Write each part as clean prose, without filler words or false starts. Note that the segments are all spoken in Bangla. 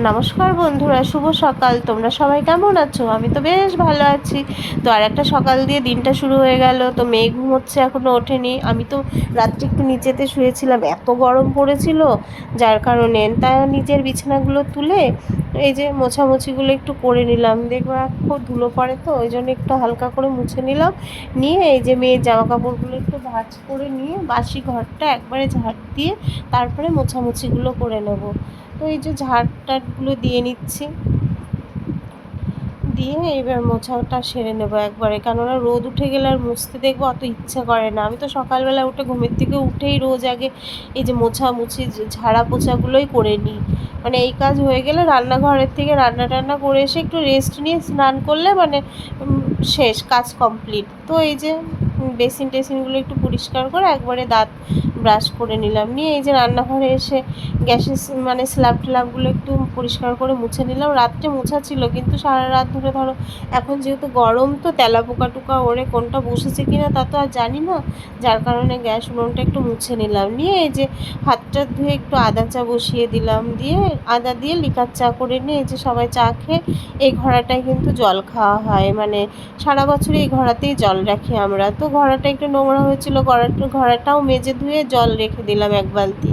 নমস্কার বন্ধুরা, শুভ সকাল। তোমরা সবাই কেমন আছো? আমি তো বেশ ভালো আছি। তো আর একটা সকাল দিয়ে দিনটা শুরু হয়ে গেল। তো মেয়ে ঘুমোচ্ছে, এখনও ওঠেনি। আমি তো রাত্রে একটু নিচেতে শুয়েছিলাম, এত গরম পড়েছিল যার কারণে তাই নিজের বিছানাগুলো তুলে এই যে মোছামুছিগুলো একটু করে নিলাম। দেখবো খুব ধুলো পড়ে, তো ওই জন্য একটু হালকা করে মুছে নিলাম। নিয়ে এই যে মেয়ের জামা কাপড়গুলো একটু ভাঁজ করে নিয়ে বাসি ঘরটা একবারে ঝাড় দিয়ে তারপরে মোছামুছিগুলো করে নেবো। তো এই যে ঝাড় টাড়গুলো দিয়ে নিচ্ছি, দিয়ে এবার মোছাটা সেরে নেবো একবারে, কেননা রোদ উঠে গেলে আর মুছতে দেখবো অত ইচ্ছা করে না। আমি তো সকালবেলা উঠে ঘুমের থেকে উঠেই রোজ আগে এই যে মোছামুছি ঝাড়া পোছাগুলোই করে নিই। মানে এই কাজ হয়ে গেলে রান্নাঘরের থেকে রান্না টান্না করে এসে একটু রেস্ট নিয়ে স্নান করলে মানে শেষ কাজ কমপ্লিট। তো এই যে বেসিন টেসিনগুলো একটু পরিষ্কার করে একবারে দাঁত ব্রাশ করে নিলাম। নিয়ে এই যে রান্নাঘরে এসে গ্যাসের মানে স্ল্যাব ট্ল্যাবগুলো একটু পরিষ্কার করে মুছে নিলাম। রাত্রে মোছা ছিল, কিন্তু সারা রাত ধরে ধরো এখন যেহেতু গরম, তো তেলা পোকা টোকা ওরে কোনটা বসেছে কিনা তা তো আর জানি না, যার কারণে গ্যাস উনুনটা একটু মুছে নিলাম। নিয়ে এই যে হাতটা ধুয়ে একটু আদা চা বসিয়ে দিলাম, দিয়ে আদা দিয়ে লিকার চা করে নিয়ে এই যে সবাই চা খেয়ে এই ঘড়াটায় কিন্তু জল খাওয়া হয়। মানে সারা বছর এই ঘড়াতেই জল রাখি আমরা। তো ঘড়াটা একটু নোংরা হয়েছিল, ঘড়াটাও মেজে ধুয়ে জল রেখে দিলাম এক বালতি।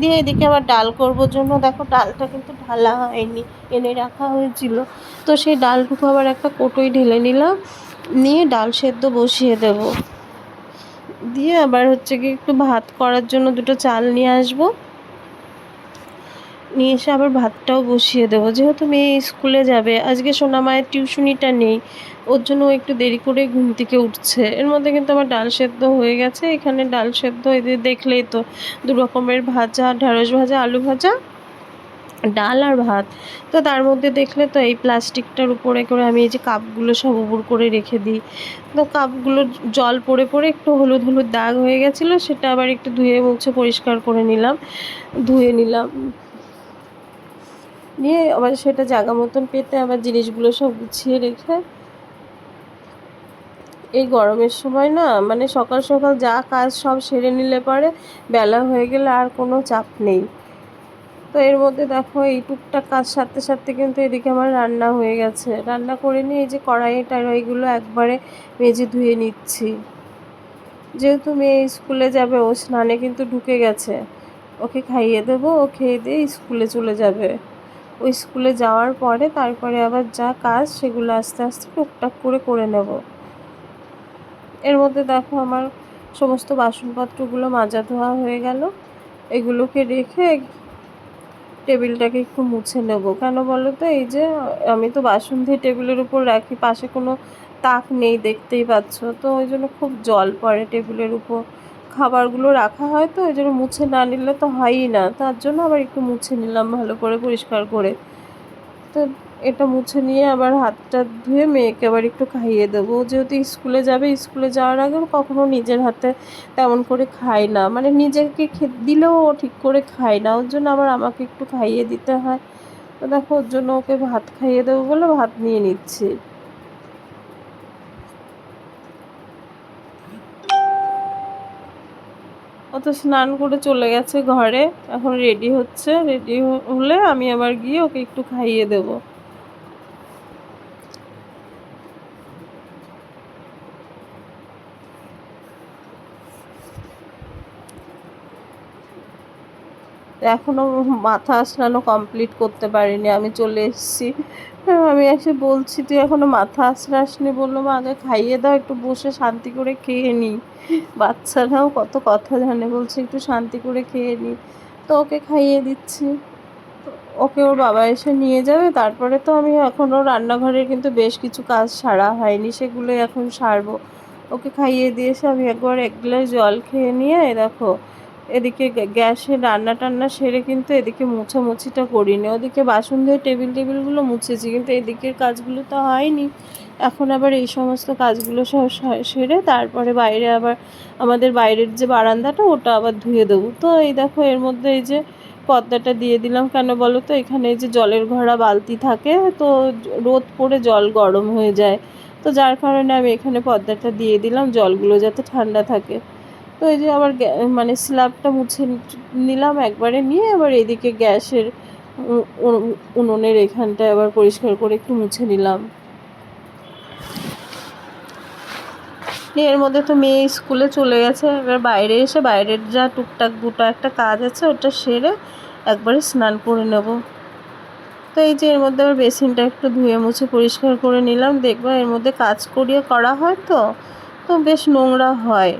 দিয়ে এদিকে আবার ডাল করবার জন্য দেখো ডালটা কিন্তু ঢালা হয়নি, এনে রাখা হয়েছিল। তো সেই ডালটুকু আবার একটা কোটোয় ঢেলে নিলাম, নিয়ে ডাল সেদ্ধ বসিয়ে দেব। দিয়ে আবার হচ্ছে কি একটু ভাত করার জন্য দুটো চাল নিয়ে আসবো, নিয়ে এসে আবার ভাতটাও বসিয়ে দেবো। যেহেতু মেয়ে স্কুলে যাবে, আজকে সোনামায়ের টিউশনিটা নেই, ওর জন্য ও একটু দেরি করে ঘুম থেকে উঠছে। এর মধ্যে কিন্তু আমার ডাল সেদ্ধ হয়ে গেছে। এখানে ডাল সেদ্ধ এদের দেখলেই তো, দু রকমের ভাজা, ঢ্যাঁড়স ভাজা, আলু ভাজা, ডাল আর ভাত। তো তার মধ্যে দেখলে তো এই প্লাস্টিকটার উপরে করে আমি এই যে কাপগুলো সব উবুর করে রেখে দিই। তো কাপগুলো জল পড়ে পড়ে একটু হলুদ হলুদ দাগ হয়ে গেছিলো, সেটা আবার একটু ধুয়ে মুছে পরিষ্কার করে নিলাম, ধুয়ে নিলাম। নিয়ে আবার সেটা জায়গা মতন পেতে আবার জিনিসগুলো সব গুছিয়ে রেখে, এই গরমের সময় না মানে সকাল সকাল যা কাজ সব সেরে নিলে পরে বেলা হয়ে গেলে আর কোনো চাপ নেই। তো এর মধ্যে দেখো এই টুকটাক কাজ সারতে সারতে কিন্তু এদিকে আমার রান্না হয়ে গেছে। রান্না করে নিয়ে এই যে কড়াই টড়াইগুলো একবারে মেজে ধুয়ে নিচ্ছি। যেহেতু মেয়ে স্কুলে যাবে, ও স্নানে কিন্তু ঢুকে গেছে, ওকে খাইয়ে দেবো, ও খেয়ে দিয়ে স্কুলে চলে যাবে। ওই স্কুলে যাওয়ার পরে তারপরে আবার যা কাজ সেগুলো আস্তে আস্তে টুকটাক করে করে নেব। এর মধ্যে দেখো আমার সমস্ত বাসনপত্রগুলো মাজা ধোয়া হয়ে গেল। এগুলোকে রেখে টেবিলটাকে একটু মুছে নেব। কেন বলো তো, এই যে আমি তো বাসন ধুয়ে টেবিলের উপর রাখি, পাশে কোনো তাক নেই, দেখতেই পাচ্ছ। তো ওই জন্য খুব জল পড়ে টেবিলের উপর, খাবারগুলো রাখা হয়, তো ওই জন্য মুছে না নিলে তো হয়ই না। তার জন্য আবার একটু মুছে নিলাম ভালো করে পরিষ্কার করে। তো এটা মুছে নিয়ে আবার হাতটা ধুয়ে মেয়েকে আবার একটু খাইয়ে দেবো। যেহেতু স্কুলে যাবে, স্কুলে যাওয়ার আগে কখনো নিজের হাতে তেমন করে খায় না, মানে নিজেকে দিলেও ও ঠিক করে খায় না, ওর জন্য আবার আমাকে একটু খাইয়ে দিতে হয়। তো দেখো ওর জন্য ওকে ভাত খাইয়ে দেবো বলে ভাত নিয়ে নিচ্ছি। ও তো স্নান করে চলে গেছে ঘরে, এখন রেডি হচ্ছে। রেডি হলে আমি আবার গিয়ে ওকে একটু খাইয়ে দেবো। এখনও মাথা আসরানো কমপ্লিট করতে পারিনি, আমি চলে এসেছি। আমি এসে বলছি তুই এখনও মাথা আসরাসনি। বললো মা আগে খাইয়ে দাও, একটু বসে শান্তি করে খেয়ে নিই। বাচ্চারাও কত কথা জানে, বলছে একটু শান্তি করে খেয়ে নিই। তো ওকে খাইয়ে দিচ্ছি। ওকে ওর বাবা এসে নিয়ে যাবে, তারপরে তো আমি এখনও রান্নাঘরের কিন্তু বেশ কিছু কাজ সারা হয়নি, সেগুলোই এখন সারবো। ওকে খাইয়ে দিয়ে এসে আমি একবার এক গ্লাস জল খেয়ে নিয়ে দেখো এদিকে গ্যাসে রান্না টান্না সেরে কিন্তু এদিকে মোছামুছিটা করিনি। ওদিকে বাসন ধুয়ে টেবিলগুলো মুছেছি, কিন্তু এদিকের কাজগুলো তো হয়নি। এখন আবার এই সমস্ত কাজগুলো সব সেরে তারপরে বাইরে আবার আমাদের বাইরের যে বারান্দাটা ওটা আবার ধুয়ে দেবো। তো এই দেখো এর মধ্যে এই যে পর্দাটা দিয়ে দিলাম। কেন বলো তো, এখানে এই যে জলের ঘড়া বালতি থাকে, তো রোদ পড়ে জল গরম হয়ে যায়, তো যার কারণে আমি এখানে পর্দাটা দিয়ে দিলাম, জলগুলো যাতে ঠান্ডা থাকে। তো এই যে আবার মানে স্ল্যাবটা মুছে নিলাম একবারে, নিয়ে আবার এদিকে গ্যাসের উনুনের এখানটা আবার পরিষ্কার করে একটু মুছে নিলাম। এর মধ্যে তো মেয়ে স্কুলে চলে গেছে, এবার বাইরে এসে বাইরের যা টুকটাক দুটো একটা কাজ আছে ওটা সেরে একবারে স্নান করে নেব। তো এই যে এর মধ্যে আবার বেসিনটা একটু ধুয়ে মুছে পরিষ্কার করে নিলাম। দেখবো এর মধ্যে কাজ করা হয় তো তো বেশ নোংরা হয়,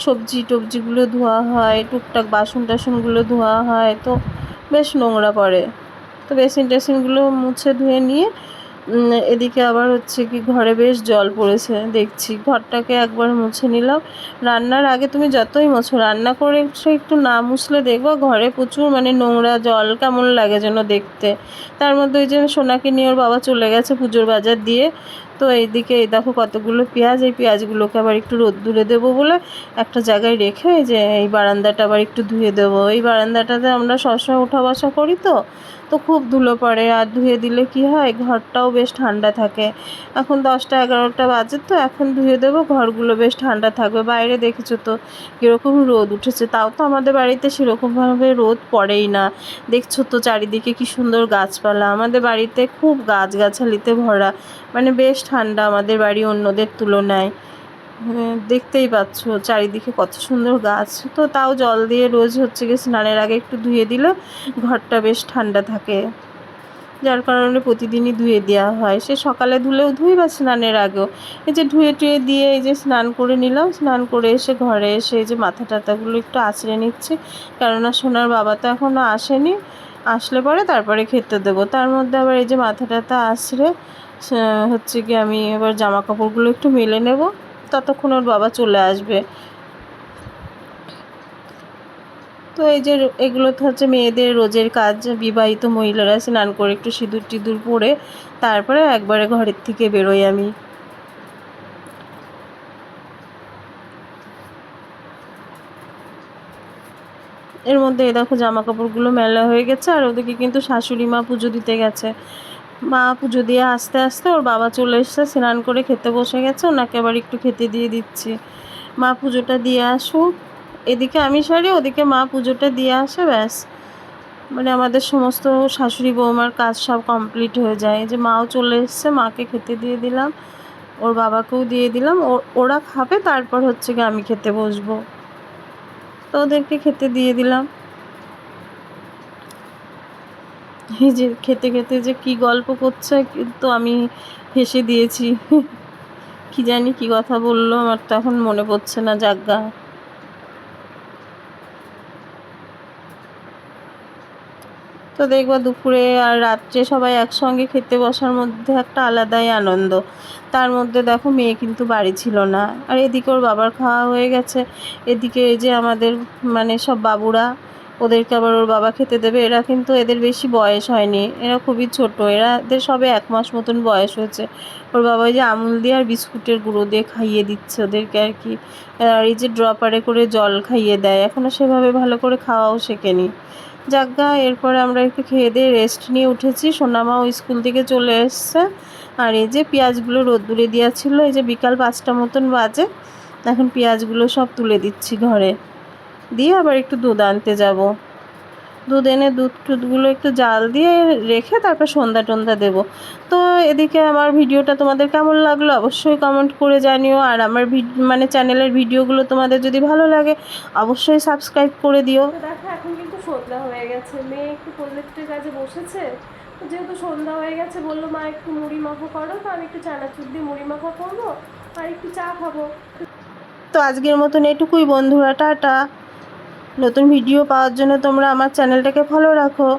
সবজি টবজিগুলো ধোয়া হয়, টুকটাক বাসন টাসনগুলো ধোয়া হয়, তো বেশ নোংরা পড়ে। তো বেসিন টেসিনগুলো মুছে ধুয়ে নিয়ে এদিকে আবার হচ্ছে কি ঘরে বেশ জল পড়েছে, দেখছি ঘরটাকে একবার মুছে নিলাম। রান্নার আগে তুমি যতই মোছো, রান্না করে একটু না মুছলে দেখবো ঘরে প্রচুর মানে নোংরা জল কেমন লাগে যেন দেখতে। তার মধ্যে ওই যে সোনাকে নিয়ে ওর বাবা চলে গেছে পুজোর বাজার দিয়ে। তো এইদিকে এই দেখো কতগুলো পেঁয়াজ, এই পেঁয়াজগুলোকে আবার একটু রোদ্দুরে দেবো বলে একটা জায়গায় রেখে যে এই বারান্দাটা আবার একটু ধুয়ে দেবো। এই বারান্দাটাতে আমরা সবসময় উঠা বসা করি তো তো খুব ধুলো পড়ে, আর ধুয়ে দিলে কি হয় ঘরটাও বেশ ঠান্ডা থাকে। এখন 10টা 11টা বাজে, তো এখন ধুয়ে দেবো, ঘরগুলো বেশ ঠান্ডা থাকবে। বাইরে দেখেছো তো কীরকম রোদ উঠেছে, তাও তো আমাদের বাড়িতে সেরকমভাবে রোদ পড়েই না। দেখছো তো চারিদিকে কি সুন্দর গাছপালা, আমাদের বাড়িতে খুব গাছগাছালিতে ভরা, মানে বেশ ঠান্ডা আমাদের বাড়ি অন্যদের তুলনায়। দেখতেই পাচ্ছ চারিদিকে কত সুন্দর গাছ, তো তাও জল দিয়ে রোজ হচ্ছে গিয়ে স্নানের আগে একটু ধুয়ে দিলে ঘরটা বেশ ঠান্ডা থাকে, যার কারণে প্রতিদিনই ধুয়ে দেওয়া হয়। সে সকালে ধুলেও ধুই বা স্নানের আগেও। এই যে ধুয়ে টুয়ে দিয়ে এই যে স্নান করে নিলাম, স্নান করে এসে ঘরে এসে এই যে মাথা টাথাগুলো একটু আঁচড়ে নিচ্ছি, কেননা সোনার বাবা তো এখনও আসেনি, আসলে পরে তারপরে খেতে দেবো। তার মধ্যে আবার এই যে মাথা টাথা আঁচড়ে হচ্ছে কি আমি এবার জামা কাপড়গুলো একটু মেলে নেব, ততক্ষণ ওর বাবা চলে আসবে। তো এই যে এগুলো তো হচ্ছে মেয়েদের রোজের কাজ, বিবাহিত মহিলারা স্নান করে একটু সিঁদুর টিঁদুর পরে তারপরে একবারে ঘরের থেকে বেরোই আমি। এর মধ্যে এই দেখো জামা কাপড়গুলো মেলা হয়ে গেছে, আর ওদিকে কিন্তু শাশুড়ি মা পুজো দিতে গেছে। মা পুজো দিয়ে আস্তে আস্তে ওর বাবা চলে এসছে, স্নান করে খেতে বসে গেছে, ওনাকে আবার একটু খেতে দিয়ে দিচ্ছি। মা পুজোটা দিয়ে আসুক, এদিকে আমি সারি, ওদিকে মা পুজোটা দিয়ে আসে, ব্যাস মানে আমাদের সমস্ত শাশুড়ি বৌমার কাজ সব কমপ্লিট হয়ে যায়। যে মাও চলে এসছে, মাকে খেতে দিয়ে দিলাম, ওর বাবাকেও দিয়ে দিলাম, ওরা খাবে, তারপর হচ্ছে গিয়ে আমি খেতে বসবো। তো ওদেরকে খেতে দিয়ে দিলাম। এই যে খেতে খেতে যে কি গল্প করছে, কিন্তু আমি হেসে দিয়েছি। কি জানি কি কথা বললো, আমার তো এখন মনে পড়ছে না, যাজ্ঞা। তো দেখবা দুপুরে আর রাত্রে সবাই একসঙ্গে খেতে বসার মধ্যে একটা আলাদাই আনন্দ। তার মধ্যে দেখো মেয়ে কিন্তু বাড়ি ছিল না, আর এদিকে ওর বাবার খাওয়া হয়ে গেছে, এদিকে এই যে আমাদের মানে সব বাবুরা, ওদেরকে আবার ওর বাবা খেতে দেবে। এরা কিন্তু এদের বেশি বয়স হয়নি, এরা খুবই ছোট, এদের সবে 1 মাস মতন বয়স হয়েছে। ওর বাবা ওই যে আমুল দিয়ে আর বিস্কুটের গুঁড়ো দিয়ে খাইয়ে দিচ্ছে ওদেরকে আর কি। আর এই যে ড্রপারে করে জল খাইয়ে দেয়, এখনও সেভাবে ভালো করে খাওয়াও শেখেনি। যাজ্ঞা এরপরে আমরা একটু খেয়ে দিয়ে রেস্ট নিয়ে উঠেছি, সোনামাও স্কুল থেকে চলে এসছে। আর এই যে পেঁয়াজগুলো রোদ্দুরে দেওয়া ছিল, এই যে বিকাল 5টা মতন বাজে, এখন পেঁয়াজগুলো সব তুলে দিচ্ছি ঘরে, দিয়ে আবার একটু দুধ আনতে যাব। দুধ এনে টুধগুলো একটু জাল দিয়ে রেখে তারপর সন্ধ্যা টন্ধা দেবো। তো এদিকে আমার ভিডিওটা তোমাদের কেমন লাগলো অবশ্যই কমেন্ট করে জানিও, আর আমার মানে চ্যানেলের ভিডিওগুলো তোমাদের যদি ভালো লাগে অবশ্যই সাবস্ক্রাইব করে দিও। দেখো এখন কিন্তু সন্ধ্যা হয়ে গেছে, মেয়ে একটু প্রজেক্টের কাজে বসেছে, তো যেহেতু সন্ধ্যা হয়ে গেছে বললো মা একটু মুড়ি মাখা করো, তো আমি একটু চানাচুর দিয়ে মুড়ি মাখা করবো আর একটু চা খাবো। তো আজকের মতন এটুকুই বন্ধুরা, টাটা। নতুন ভিডিও পাওয়ার জন্য তোমরা আমার চ্যানেলটাকে ফলো রাখো।